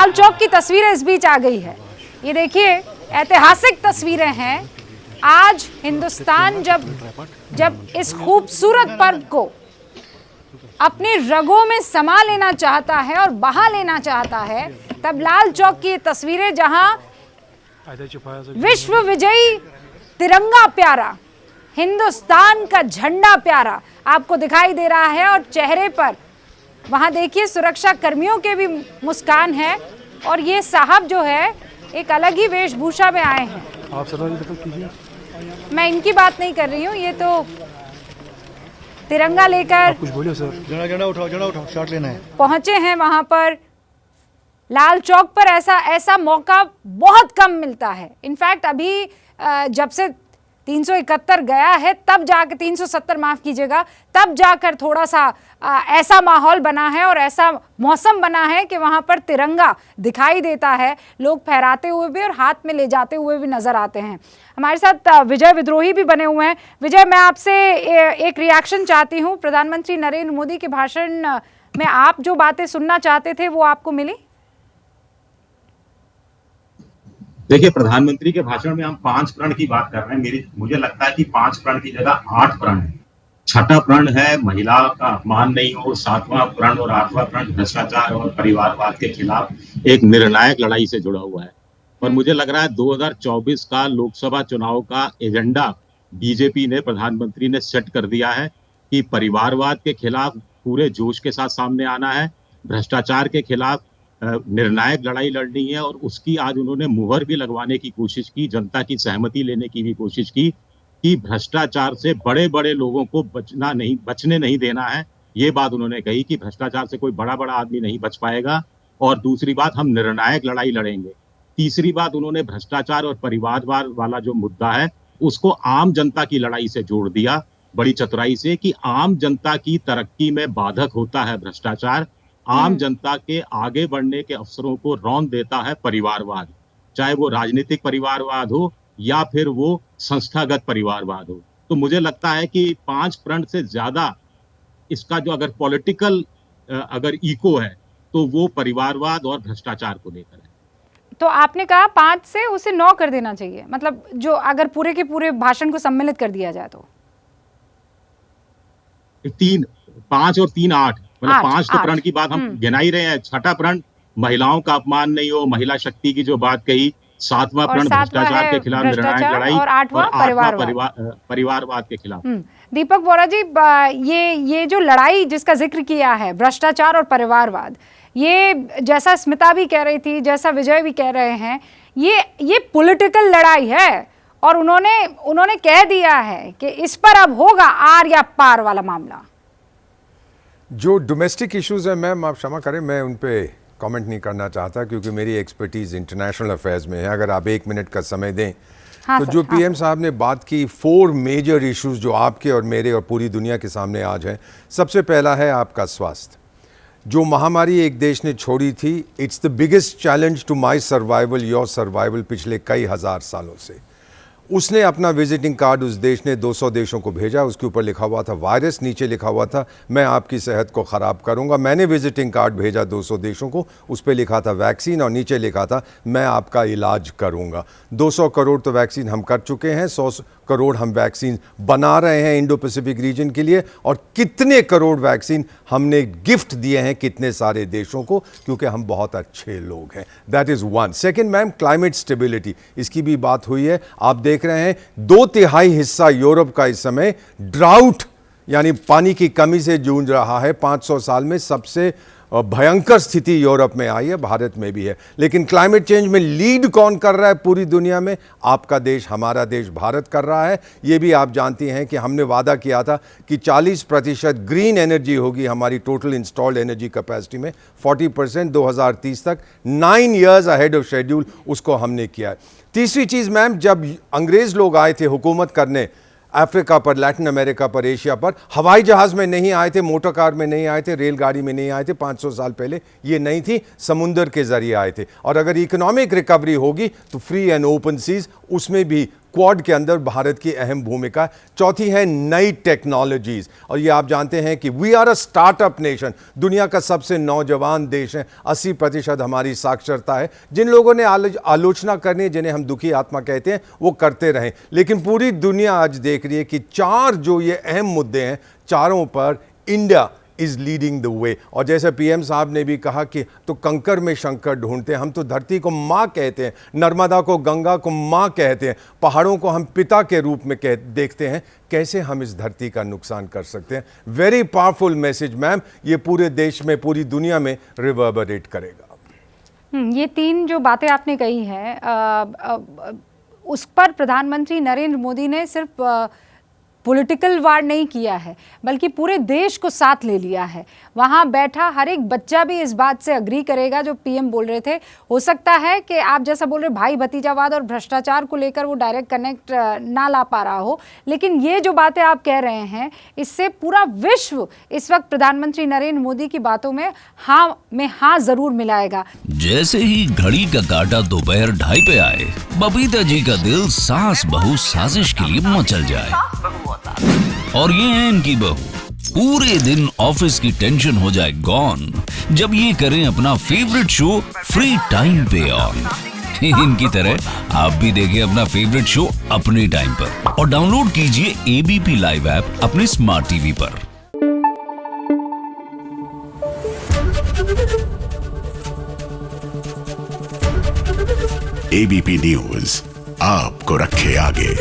लाल चौक की तस्वीरें इस बीच आ गई है। ये देखिए, ऐतिहासिक तस्वीरें हैं। आज हिंदुस्तान जब इस खूबसूरत पर्व को अपनी रगों में समा लेना चाहता है और बहा लेना चाहता है, तब लाल चौक की तस्वीरें जहां विश्व विजयी तिरंगा प्यारा, हिंदुस्तान का झंडा प्यारा आपको दिखाई दे रहा है और चेहरे पर वहां देखिए सुरक्षा कर्मियों के भी मुस्कान है और ये साहब जो है एक अलग ही वेशभूषा में आए हैं। आप कीजिए। मैं इनकी बात नहीं कर रही हूँ, ये तो तिरंगा लेकर कुछ बोलिए सर। जरा उठाओ शॉट लेना है। पहुंचे हैं वहां पर। लाल चौक पर ऐसा मौका बहुत कम मिलता है। इनफैक्ट अभी जब से 371 गया है तब जाकर 370 माफ कीजिएगा, तब जाकर थोड़ा सा ऐसा माहौल बना है और ऐसा मौसम बना है कि वहां पर तिरंगा दिखाई देता है। लोग फहराते हुए भी और हाथ में ले जाते हुए भी नजर आते हैं। हमारे साथ विजय विद्रोही भी बने हुए हैं। विजय, मैं आपसे एक रिएक्शन चाहती हूँ। प्रधानमंत्री नरेंद्र मोदी के भाषण में आप जो बातें सुनना चाहते थे वो आपको मिली? देखिए, प्रधानमंत्री के भाषण में हम 5 प्रण की बात कर रहे हैं। मुझे लगता है कि 5 प्रण की जगह 8 प्रण है। छठा प्रण है महिला का अपमान नहीं हो, 7वां प्रण और 8वां प्रण भ्रष्टाचार और परिवारवाद के खिलाफ एक निर्णायक लड़ाई से जुड़ा हुआ है। और मुझे लग रहा है 2024 का लोकसभा चुनाव का एजेंडा बीजेपी ने, प्रधानमंत्री ने सेट कर दिया है कि परिवारवाद के खिलाफ पूरे जोश के साथ सामने आना है, भ्रष्टाचार के खिलाफ निर्णायक लड़ाई लड़नी है। और उसकी आज उन्होंने मुहर भी लगवाने की कोशिश की, जनता की सहमति लेने की भी कोशिश की कि भ्रष्टाचार से बड़े बड़े लोगों को बचने नहीं देना है। ये बात उन्होंने कही कि भ्रष्टाचार से कोई बड़ा आदमी नहीं बच पाएगा। और दूसरी बात, हम निर्णायक लड़ाई लड़ेंगे। तीसरी बात, उन्होंने भ्रष्टाचार और परिवारवाद वाला जो मुद्दा है उसको आम जनता की लड़ाई से जोड़ दिया बड़ी चतुराई से, कि आम जनता की तरक्की में बाधक होता है भ्रष्टाचार। आम जनता के आगे बढ़ने के अवसरों को रौंद देता है परिवारवाद, चाहे वो राजनीतिक परिवारवाद हो या फिर वो संस्थागत परिवारवाद हो। तो मुझे लगता है कि 5 प्रण से ज्यादा इसका जो अगर पॉलिटिकल अगर इको है तो वो परिवारवाद और भ्रष्टाचार को लेकर है। तो आपने कहा 5 से उसे 9 कर देना चाहिए, मतलब जो अगर पूरे के पूरे भाषण को सम्मिलित कर दिया जाए तो 5 और 3 8, मतलब 5 तो प्रण की बात हम गिना ही रहे हैं। छठा प्रण महिलाओं का अपमान नहीं हो, महिला शक्ति की जो बात कही। 7वां प्रण भ्रष्टाचार के खिलाफ निर्णायक लड़ाई और 8वां परिवारवाद के खिलाफ। दीपक बोरा जी, ये जो लड़ाई जिसका जिक्र किया है, भ्रष्टाचार और परिवारवाद, ये जैसा स्मिता भी कह रही थी, जैसा विजय भी कह रहे हैं, ये पॉलिटिकल लड़ाई है। और उन्होंने कह दिया है कि इस पर अब होगा आर या पार वाला मामला। जो डोमेस्टिक इश्यूज है, मैम आप क्षमा करें, मैं उन पे कमेंट नहीं करना चाहता क्योंकि मेरी एक्सपर्टीज इंटरनेशनल अफेयर्स में है। अगर आप 1 मिनट का समय दें तो जो पीएम साहब ने बात की, 4 मेजर इश्यूज जो आपके और मेरे और पूरी दुनिया के सामने आज हैं। सबसे पहला है आपका स्वास्थ्य। जो महामारी एक देश ने छोड़ी थी, it's the biggest challenge to my survival, your survival, पिछले कई हजार सालों से। उसने अपना विजिटिंग कार्ड उस देश ने 200 देशों को भेजा। उसके ऊपर लिखा हुआ था वायरस, नीचे लिखा हुआ था मैं आपकी सेहत को ख़राब करूंगा। मैंने विजिटिंग कार्ड भेजा 200 देशों को, उस पर लिखा था वैक्सीन और नीचे लिखा था मैं आपका इलाज करूंगा। 200 करोड़ तो वैक्सीन हम कर चुके हैं, 100 करोड़ हम वैक्सीन बना रहे हैं इंडो पैसिफिक रीजन के लिए, और कितने करोड़ वैक्सीन हमने गिफ्ट दिए हैं कितने सारे देशों को, क्योंकि हम बहुत अच्छे लोग हैं। That is one. Second ma'am, climate stability, इसकी भी बात हुई है। आप देख रहे हैं 2/3 हिस्सा यूरोप का इस समय ड्राउट यानी पानी की कमी से जूझ रहा है। 500 साल में सबसे भयंकर स्थिति यूरोप में आई है, भारत में भी है। लेकिन क्लाइमेट चेंज में लीड कौन कर रहा है पूरी दुनिया में? आपका देश, हमारा देश भारत कर रहा है। ये भी आप जानती हैं कि हमने वादा किया था कि 40% ग्रीन एनर्जी होगी हमारी टोटल इंस्टॉल्ड एनर्जी कैपेसिटी में, 40% 2030 तक, 9 ईयर्स अहेड ऑफ शेड्यूल उसको हमने किया है। तीसरी चीज़ मैम, जब अंग्रेज़ लोग आए थे हुकूमत करने अफ्रीका पर, लैटिन अमेरिका पर, एशिया पर, हवाई जहाज़ में नहीं आए थे, मोटर कार में नहीं आए थे, रेलगाड़ी में नहीं आए थे। 500 साल पहले ये नहीं थी, समुंदर के ज़रिए आए थे। और अगर इकोनॉमिक रिकवरी होगी तो फ्री एंड ओपन सीज, उसमें भी क्वाड के अंदर भारत की अहम भूमिका। चौथी है नई टेक्नोलॉजीज, और ये आप जानते हैं कि we are a startup nation, दुनिया का सबसे नौजवान देश है, 80% हमारी साक्षरता है। जिन लोगों ने आलोचना करनी है, जिन्हें हम दुखी आत्मा कहते हैं, वो करते रहें, लेकिन पूरी दुनिया आज देख रही है कि 4 जो ये अहम मुद्दे हैं, चारों पर India is leading the way. और जैसे पीएम साहब ने भी कहा कि तो कंकर में शंकर ढूंढते हैं, हम तो धरती को माँ कहते हैं, नर्मदा को गंगा को माँ कहते हैं, पहाड़ों को हम पिता के रूप में देखते हैं, कैसे हम इस धरती का नुकसान कर सकते हैं। वेरी पावरफुल मैसेज मैम, ये पूरे देश में, पूरी दुनिया में रिवर्बरेट करेगा। ये 3 जो बातें आपने कही हैं उस पर प्रधानमंत्री नरेंद्र मोदी ने सिर्फ पॉलिटिकल वार नहीं किया है, बल्कि पूरे देश को साथ ले लिया है। वहाँ बैठा हर एक बच्चा भी इस बात से अग्री करेगा जो पीएम बोल रहे थे। हो सकता है कि आप जैसा बोल रहे भाई भतीजावाद और भ्रष्टाचार को लेकर वो डायरेक्ट कनेक्ट ना ला पा रहा हो, लेकिन ये जो बातें आप कह रहे हैं, इससे पूरा विश्व इस वक्त प्रधानमंत्री नरेंद्र मोदी की बातों में हाँ ज़रूर मिलाएगा। जैसे ही घड़ी का काटा दोपहर 2:30 पे आए, बबीता जी का दिल सास बहू साजिश के लिए मचल जाए। और ये है इनकी बहू, पूरे दिन ऑफिस की टेंशन हो जाए गॉन जब ये करें अपना फेवरेट शो फ्री टाइम पे ऑन। इनकी तरह आप भी देखें अपना फेवरेट शो अपने टाइम पर और डाउनलोड कीजिए एबीपी लाइव ऐप अपने स्मार्ट टीवी पर। एबीपी न्यूज आपको रखे आगे।